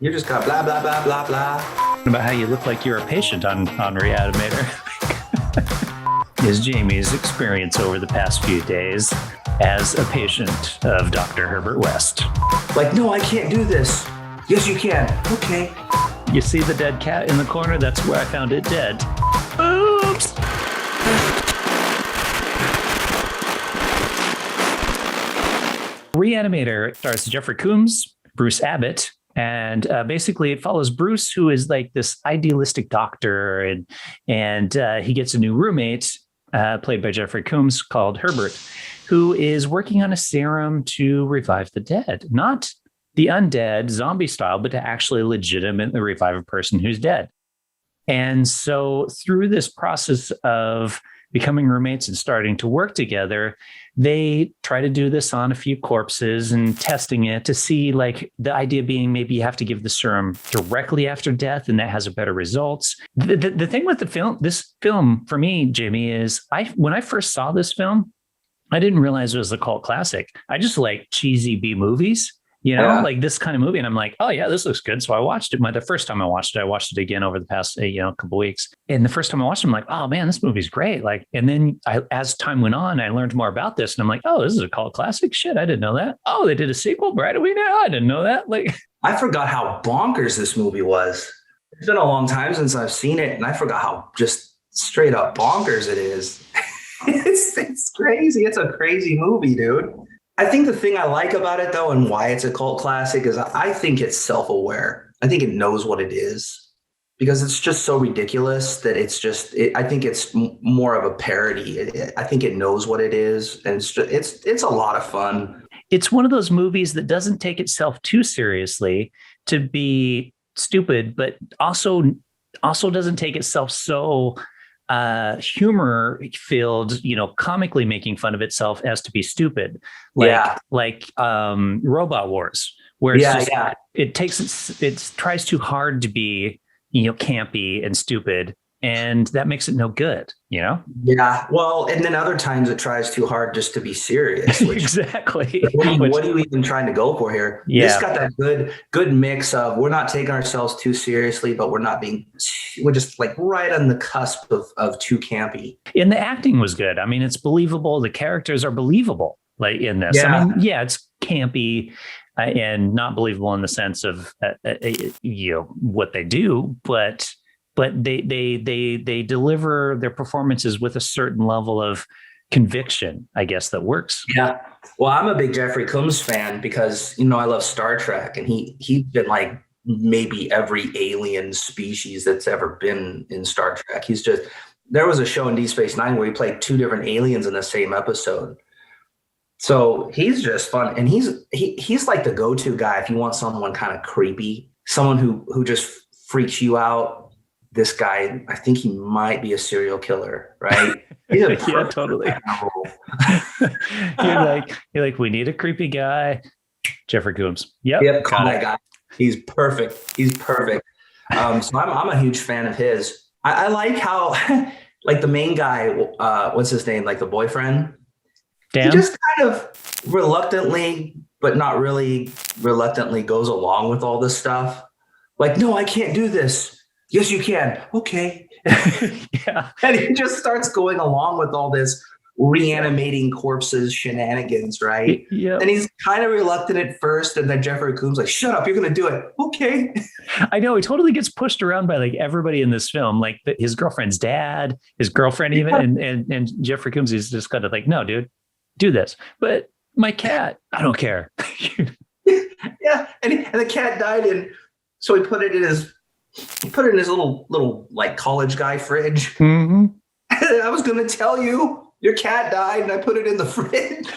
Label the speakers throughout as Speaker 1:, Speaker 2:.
Speaker 1: You just got blah, blah, blah, blah, blah.
Speaker 2: About how you look like you're a patient on Re-Animator. Is Jamie's experience over the past few days as a patient of Dr. Herbert West.
Speaker 1: Like, no, I can't do this. Yes, you can. Okay.
Speaker 2: You see the dead cat in the corner? That's where I found it dead. Oops. Re-Animator stars Jeffrey Combs, Bruce Abbott, and basically it follows Bruce, who is like this idealistic doctor, and he gets a new roommate, played by Jeffrey Combs, called Herbert, who is working on a serum to revive the dead, not the undead zombie style, but to actually legitimately revive a person who's dead. And so through this process of becoming roommates and starting to work together, they try to do this on a few corpses and testing it to see, like, the idea being maybe you have to give the serum directly after death and that has a better results. The thing with this film for me, Jamie, is when I first saw this film, I didn't realize it was a cult classic. I just like cheesy B movies. Like this kind of movie. And I'm like, oh yeah, this looks good. So I watched it. The first time I watched it again over the past, couple of weeks. And the first time I watched it, I'm like, oh man, this movie's great. Like, and then as time went on, I learned more about this and I'm like, oh, this is a cult classic. Shit. I didn't know that. Oh, they did a sequel. Right away now. I didn't know that. Like,
Speaker 1: I forgot how bonkers this movie was. It's been a long time since I've seen it. And I forgot how just straight up bonkers it is. It's crazy. It's a crazy movie, dude. I think the thing I like about it, though, and why it's a cult classic is I think it's self-aware. I think it knows what it is because it's just so ridiculous that I think it's more of a parody. I think it knows what it is. And it's a lot of fun.
Speaker 2: It's one of those movies that doesn't take itself too seriously to be stupid, but also doesn't take itself so humor filled, comically making fun of itself as to be stupid, like Robot Wars, where it tries too hard to be, campy and stupid, and that makes it no good, Yeah.
Speaker 1: Well, and then other times it tries too hard just to be serious.
Speaker 2: Exactly.
Speaker 1: What are you even trying to go for here?
Speaker 2: Yeah.
Speaker 1: This got that good mix of we're not taking ourselves too seriously, but we're just like right on the cusp of too campy.
Speaker 2: And the acting was good. I mean, it's believable. The characters are believable, like in this.
Speaker 1: Yeah.
Speaker 2: I mean, yeah, it's campy and not believable in the sense of what they do, but they deliver their performances with a certain level of conviction, I guess, that works.
Speaker 1: Yeah. Well, I'm a big Jeffrey Combs fan because, I love Star Trek, and he's been like maybe every alien species that's ever been in Star Trek. There was a show in Deep Space Nine where he played two different aliens in the same episode. So he's just fun. And he's like the go-to guy if you want someone kind of creepy, someone who just freaks you out. This guy, I think he might be a serial killer, right? He's a
Speaker 2: yeah, totally. you're like, we need a creepy guy. Jeffrey Combs.
Speaker 1: Yep, call that guy. He's perfect. So I'm a huge fan of his. I like how, like the main guy, what's his name? Like the boyfriend.
Speaker 2: Dan?
Speaker 1: He just kind of reluctantly, but not really reluctantly, goes along with all this stuff. Like, no, I can't do this. Yes, you can. Okay.
Speaker 2: Yeah.
Speaker 1: And he just starts going along with all this reanimating corpses shenanigans, right?
Speaker 2: Yeah.
Speaker 1: And he's kind of reluctant at first. And then Jeffrey Combs like, shut up, you're going to do it. Okay.
Speaker 2: I know. He totally gets pushed around by like everybody in this film, like his girlfriend's dad, his girlfriend even. And Jeffrey Combs is just kind of like, no, dude, do this. But my cat, I don't care.
Speaker 1: Yeah. And the cat died. And so he put it in his little like college guy fridge.
Speaker 2: Mm-hmm.
Speaker 1: I was going to tell you your cat died and I put it in the fridge.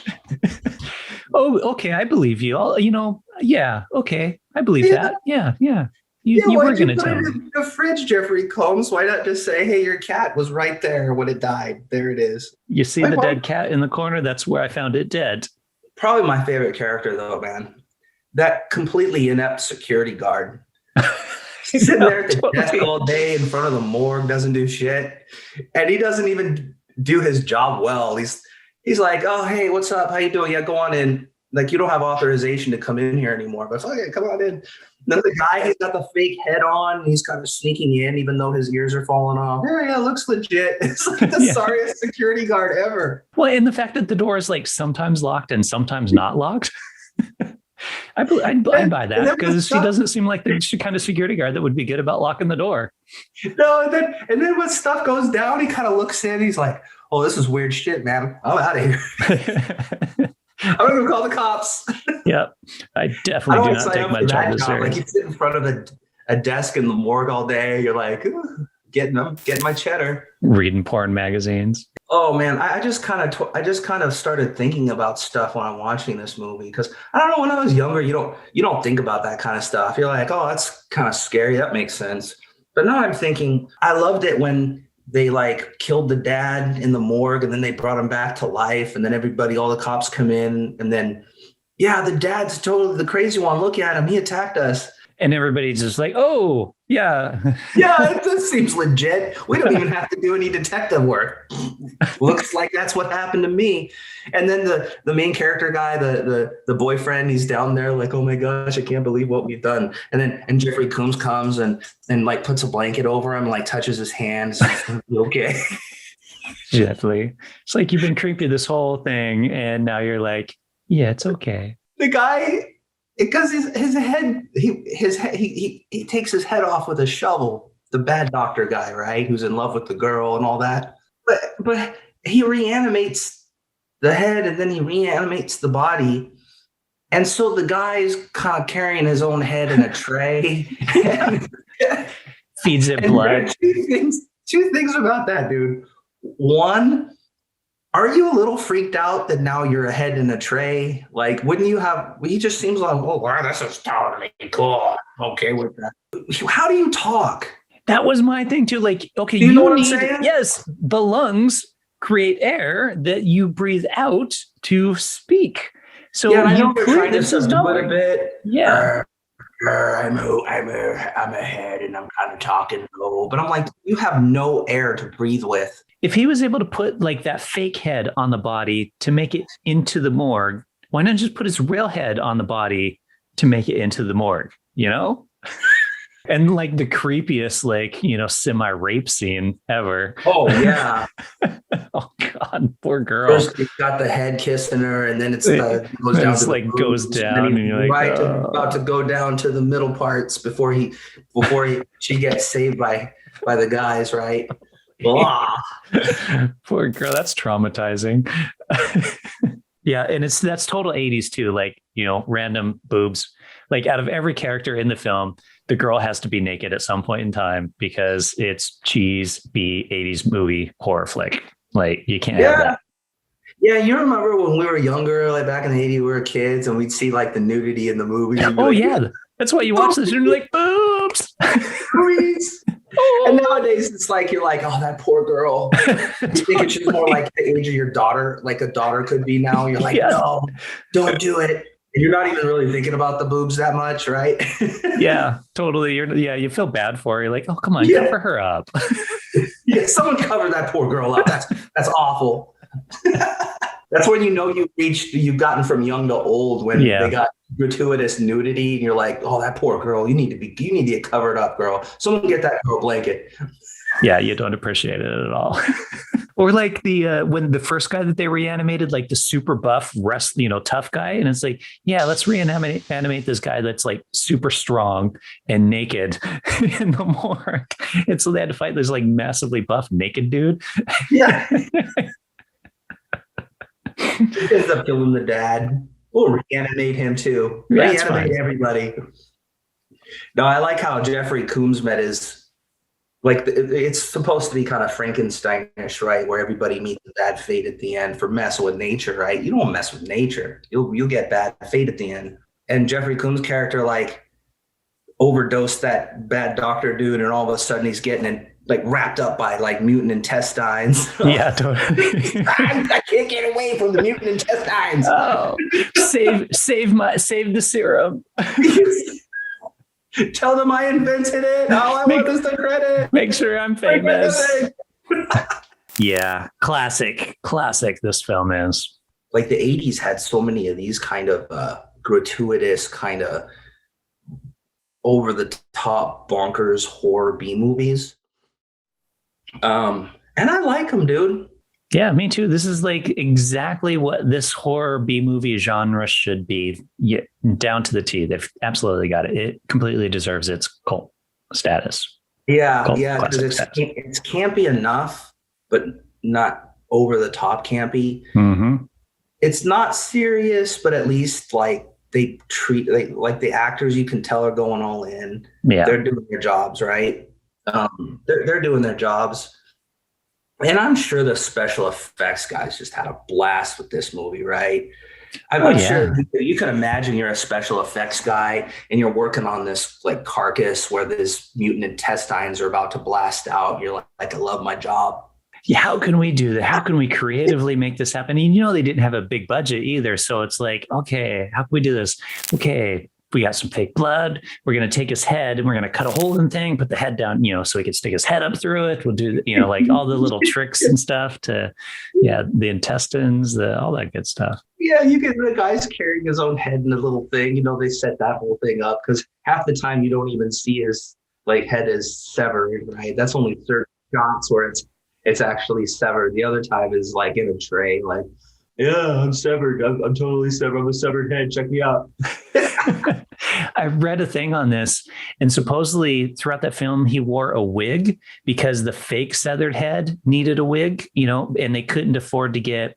Speaker 2: Oh, okay. I believe you. Yeah. Okay. I believe that. Yeah. Yeah. You were going to tell me.
Speaker 1: In the fridge, Jeffrey Combs. Why not just say, hey, your cat was right there when it died. There it is.
Speaker 2: You see the dead cat in the corner? That's where I found it dead.
Speaker 1: Probably my favorite character though, man. That completely inept security guard. He's sitting there at the desk all day in front of the morgue, doesn't do shit. And he doesn't even do his job well. He's like, oh, hey, what's up? How you doing? Yeah, go on in. like, you don't have authorization to come in here anymore, but fuck it, come on in. Then the guy, he's got the fake head on. He's kind of sneaking in, even though his ears are falling off. Yeah, looks legit. It's like the sorriest security guard ever.
Speaker 2: Well, and the fact that the door is like sometimes locked and sometimes not locked. I'd buy that, because she doesn't seem like the kind of security guard that would be good about locking the door.
Speaker 1: No, and then when stuff goes down, he kind of looks in. He's like, "Oh, this is weird shit, man. I'm out of here. I'm gonna call the cops."
Speaker 2: Yep, I definitely do not take my job this serious.
Speaker 1: Like, you sit in front of a desk in the morgue all day. You're like, getting my cheddar,
Speaker 2: reading porn magazines.
Speaker 1: Oh man, I just kind of started thinking about stuff when I'm watching this movie, because I don't know, when I was younger, you don't think about that kind of stuff. You're like, oh, that's kind of scary. That makes sense. But now I'm thinking, I loved it when they like killed the dad in the morgue, and then they brought him back to life, and then all the cops come in, and then the dad's totally the crazy one. Look at him, he attacked us.
Speaker 2: And everybody's just like, oh, yeah.
Speaker 1: Yeah, this seems legit. We don't even have to do any detective work. Looks like that's what happened to me. And then the main character guy, the boyfriend, he's down there like, oh my gosh, I can't believe what we've done. And Jeffrey Combs comes and like puts a blanket over him, like touches his hands. Okay.
Speaker 2: Definitely. It's like, you've been creepy this whole thing, and now you're like, yeah, it's okay.
Speaker 1: The guy, because his head, he takes his head off with a shovel. The bad doctor guy, right? Who's in love with the girl and all that. But he reanimates the head, and then he reanimates the body. And so the guy's kind of carrying his own head in a tray.
Speaker 2: Feeds it blood.
Speaker 1: Two things about that, dude. One, are you a little freaked out that now you're a head in a tray? Like, wouldn't you have? He just seems like, oh, wow, this is totally cool. Okay with that. How do you talk?
Speaker 2: That was my thing too. Like, okay,
Speaker 1: you know what I'm saying?
Speaker 2: Yes, the lungs create air that you breathe out to speak. So
Speaker 1: I know they're trying to subdue it a bit.
Speaker 2: Yeah.
Speaker 1: I'm a head and I'm kind of talking low, but I'm like, you have no air to breathe with.
Speaker 2: If he was able to put like that fake head on the body to make it into the morgue, why not just put his real head on the body to make it into the morgue, you know? And like the creepiest, like, semi-rape scene ever.
Speaker 1: Oh, yeah.
Speaker 2: Oh, God, poor girl.
Speaker 1: First, you've got the head kissing her, and then goes down.
Speaker 2: And you're like,
Speaker 1: about to go down to the middle parts before she gets saved by the guys, right?
Speaker 2: Poor girl, that's traumatizing. Yeah, and that's total 80s too, like, random boobs. Like, out of every character in the film, the girl has to be naked at some point in time, because it's cheese B 80s movie horror flick. Like, you can't have that.
Speaker 1: Yeah, you remember when we were younger, like back in the 80s, we were kids, and we'd see like the nudity in the movies.
Speaker 2: Oh, yeah. That's why you watch this and you're like, boobs.
Speaker 1: Movies. Oh. And nowadays it's like, you're like, oh, that poor girl. You think she's more like the age of your daughter, like a daughter could be now. You're like, no, don't do it. And you're not even really thinking about the boobs that much, right?
Speaker 2: Yeah, totally. You feel bad for her. You're like, oh, come on, cover her up.
Speaker 1: Yeah, someone cover that poor girl up. That's awful. That's when you've gotten from young to old, when they got gratuitous nudity, and you're like, oh, that poor girl, you need to get covered up, girl. Someone get that girl a blanket.
Speaker 2: Yeah, you don't appreciate it at all. Or like when the first guy that they reanimated, like the super buff, tough guy, and it's like, yeah, let's reanimate this guy that's like super strong and naked in the morgue. And so they had to fight this like massively buff naked dude.
Speaker 1: Yeah. He ends up killing the dad. We'll reanimate him too. Reanimate everybody. No, I like how Jeffrey Combs met his. Like, it's supposed to be kind of Frankensteinish, right? Where everybody meets a bad fate at the end for messing with nature, right? You don't mess with nature. You'll get bad fate at the end. And Jeffrey Combs' character, like, overdosed that bad doctor dude, and all of a sudden he's getting like wrapped up by like mutant intestines.
Speaker 2: Yeah, totally.
Speaker 1: I can't get away from the mutant intestines.
Speaker 2: Oh, save the serum.
Speaker 1: Tell them I invented it. All I want is the credit.
Speaker 2: Make sure I'm famous. Yeah, classic. This film is.
Speaker 1: like the 80s had so many of these kind of gratuitous, kind of over the top, bonkers horror B movies. And I like them, dude.
Speaker 2: Yeah, me too. This is like exactly what this horror B movie genre should be. Yeah, down to the T. They've absolutely got it. It completely deserves its cult status.
Speaker 1: Yeah,
Speaker 2: Cult
Speaker 1: yeah, because it's campy enough, but not over the top campy.
Speaker 2: Mm-hmm.
Speaker 1: It's not serious, but at least like they treat like the actors, you can tell are going all in.
Speaker 2: Yeah,
Speaker 1: they're doing their jobs, right? They're doing their jobs. And I'm sure the special effects guys just had a blast with this movie, right? I'm sure you can imagine you're a special effects guy and you're working on this like carcass where this mutant intestines are about to blast out. You're like, I love my job.
Speaker 2: Yeah, how can we do that? How can we creatively make this happen? And they didn't have a big budget either. So it's like, okay, how can we do this? Okay, we got some fake blood. We're going to take his head and we're going to cut a hole in the thing, put the head down, so he can stick his head up through it. We'll do, like all the little tricks and stuff to, the intestines, all that good stuff.
Speaker 1: Yeah, you get the guy's carrying his own head in a little thing. They set that whole thing up because half the time you don't even see his like head is severed, right? That's only certain shots where it's actually severed. The other time is like in a tray, like, yeah, I'm severed. I'm totally severed. I'm a severed head. Check me out.
Speaker 2: I read a thing on this, and supposedly throughout that film, he wore a wig because the fake severed head needed a wig, and they couldn't afford to get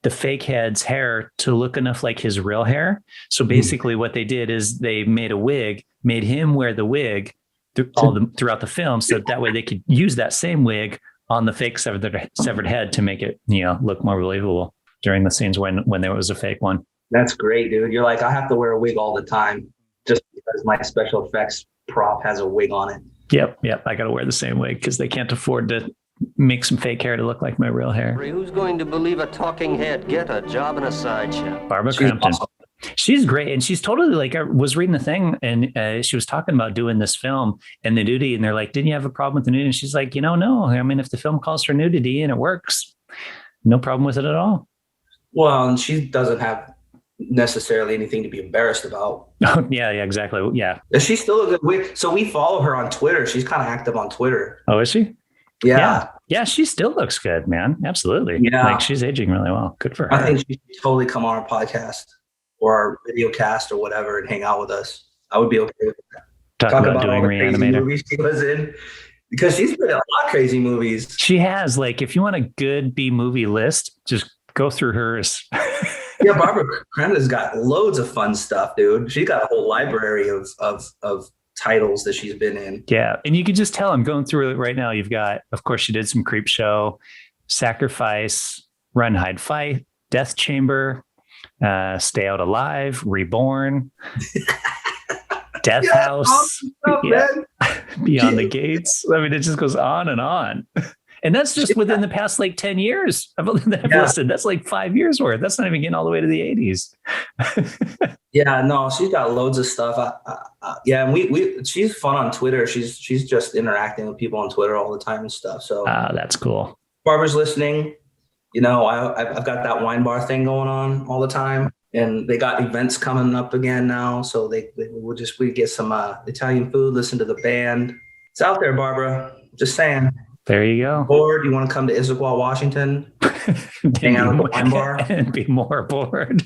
Speaker 2: the fake head's hair to look enough like his real hair. So basically what they did is they made a wig, made him wear the wig throughout the film. So that way they could use that same wig on the fake severed head to make it, look more believable during the scenes when there was a fake one.
Speaker 1: That's great, dude. You're like, I have to wear a wig all the time just because my special effects prop has a wig on it.
Speaker 2: Yep. I got to wear the same wig because they can't afford to make some fake hair to look like my real hair.
Speaker 3: Who's going to believe a talking head? Get a job in a sideshow.
Speaker 2: Barbara Crampton. Awesome. She's great. And she's totally like, I was reading the thing and she was talking about doing this film and the nudity. And they're like, didn't you have a problem with the nudity? And she's like, no. I mean, if the film calls for nudity and it works, no problem with it at all.
Speaker 1: Well, and she doesn't have necessarily anything to be embarrassed about.
Speaker 2: Yeah, exactly. Yeah.
Speaker 1: Is she still a good wig? So we follow her on Twitter. She's kind of active on Twitter.
Speaker 2: Oh, is she?
Speaker 1: Yeah.
Speaker 2: Yeah, she still looks good, man. Absolutely.
Speaker 1: Yeah.
Speaker 2: Like she's aging really well. Good for her.
Speaker 1: I think she should totally come on our podcast or our video cast or whatever and hang out with us. I would be okay with that.
Speaker 2: Talk about doing Re-Animator.
Speaker 1: Movies she was in. Because she's been in a lot of crazy movies.
Speaker 2: She has. Like, if you want a good B movie list, just go through hers.
Speaker 1: Yeah, Barbara Crampton's got loads of fun stuff, dude. She's got a whole library of titles that she's been in.
Speaker 2: Yeah, and you can just tell I'm going through it right now. You've got, of course, she did some Creep Show, Sacrifice, Run, Hide, Fight, Death Chamber, Stay Out Alive, Reborn, Death House, Beyond the Gates. I mean, it just goes on and on. And that's just within the past like 10 years. I've listed. That's like 5 years worth. That's not even getting all the way to the 80s.
Speaker 1: Yeah, no, she's got loads of stuff. And she's fun on Twitter. She's just interacting with people on Twitter all the time and stuff. So
Speaker 2: that's cool.
Speaker 1: Barbara's listening. I've got that wine bar thing going on all the time, and they got events coming up again now. So we get some Italian food, listen to the band. It's out there, Barbara. Just saying.
Speaker 2: There you go.
Speaker 1: Bored? You want to come to Issaquah, Washington? Hang out at the wine bar
Speaker 2: and be more bored.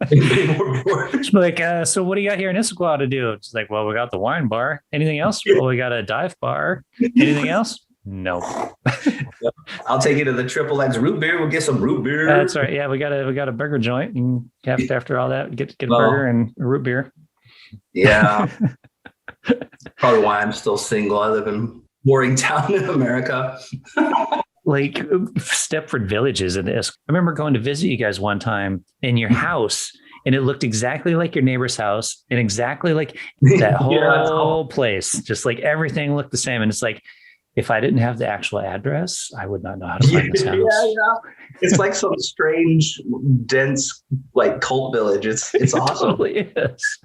Speaker 2: She's like, so what do you got here in Issaquah to do? It's like, well, we got the wine bar. Anything else? Well, we got a dive bar. Anything else? No.
Speaker 1: I'll take you to the Triple X root beer. We'll get some root beer.
Speaker 2: That's right. Yeah, we got a burger joint, and after all that, get a burger and a root beer.
Speaker 1: Yeah. Probably why I'm still single. I live in Warringtown in America.
Speaker 2: Like Stepford Village is in this. I remember going to visit you guys one time in your house, and it looked exactly like your neighbor's house and exactly like that whole place. Just like everything looked the same. And it's like, if I didn't have the actual address, I would not know how to find this house.
Speaker 1: Yeah. It's like some strange, dense, like cult village. It's awesome.
Speaker 2: It totally is.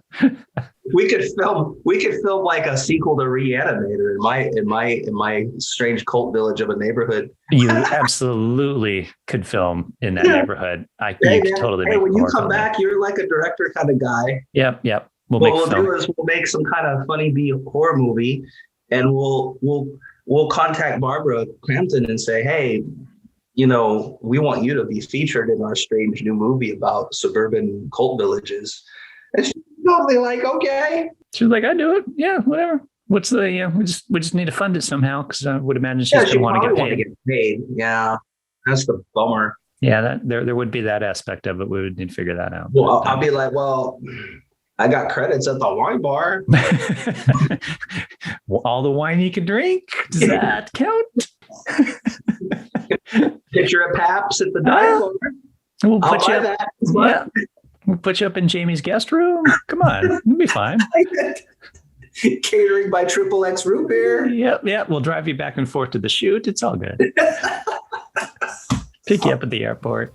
Speaker 1: We could film like a sequel to Re-Animator in my strange cult village of a neighborhood.
Speaker 2: You absolutely could film in that neighborhood. You could totally make
Speaker 1: when you come
Speaker 2: film
Speaker 1: back, you're like a director kind of guy.
Speaker 2: Yep.
Speaker 1: What we'll do is we'll make some kind of funny B horror movie, and we'll contact Barbara Crampton and say, hey, we want you to be featured in our strange new movie about suburban cult villages. And she's totally like, okay.
Speaker 2: She's like, I do it. Yeah, whatever. What's the we just need to fund it somehow, because I would imagine she's gonna want to get paid.
Speaker 1: Yeah, that's the bummer.
Speaker 2: Yeah, there would be that aspect of it. We would need to figure that out.
Speaker 1: Well, I'll be like, well, I got credits at the wine bar.
Speaker 2: All the wine you can drink, does that count?
Speaker 1: Picture of Paps at the dive bar.
Speaker 2: We'll put you up. Yeah. We'll put you up in Jamie's guest room. Come on, it'll be fine.
Speaker 1: Catering by Triple X Root Beer.
Speaker 2: Yep. We'll drive you back and forth to the shoot. It's all good. Pick you up at the airport.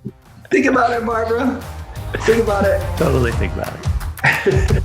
Speaker 1: Think about it, Barbara. Think about it.
Speaker 2: Totally think about it.